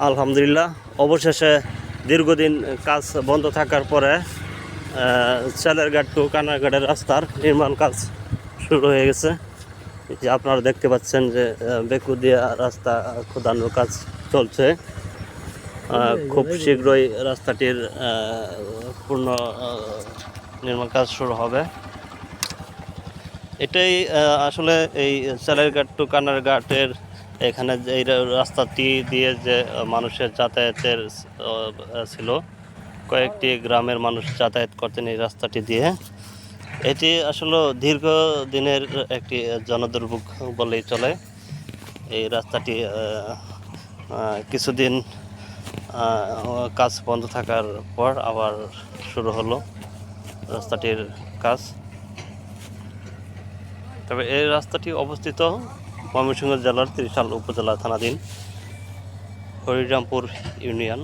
আলহামদুলিল্লাহ অবশেষে দীর্ঘদিন কাজ বন্ধ থাকার পরে চালেরঘাট টু কানারঘাটের রাস্তার নির্মাণ কাজ শুরু হয়ে গেছে। যে আপনারা দেখতে পাচ্ছেন যে বেকুদিয়া রাস্তা খোদানোর কাজ চলছে। খুব শীঘ্রই রাস্তাটির পূর্ণ নির্মাণ কাজ শুরু হবে। এটাই আসলে এই চালেরঘাট টু কানারঘাটের এখানে এই রাস্তাটি দিয়ে যে মানুষের যাতায়াতের ছিল, কয়েকটি গ্রামের মানুষ যাতায়াত করতেন এই রাস্তাটি দিয়ে। এটি আসলে দীর্ঘদিনের একটি জনদুর্ভোগ বলেই চলে। এই রাস্তাটি কিছুদিন কাজ বন্ধ থাকার পর আবার শুরু হলো রাস্তাটির কাজ। তবে এই রাস্তাটি অবস্থিত ময়মনসিংহ জেলার ত্রিশাল উপজেলা থানাধীন হরিরামপুর ইউনিয়ন।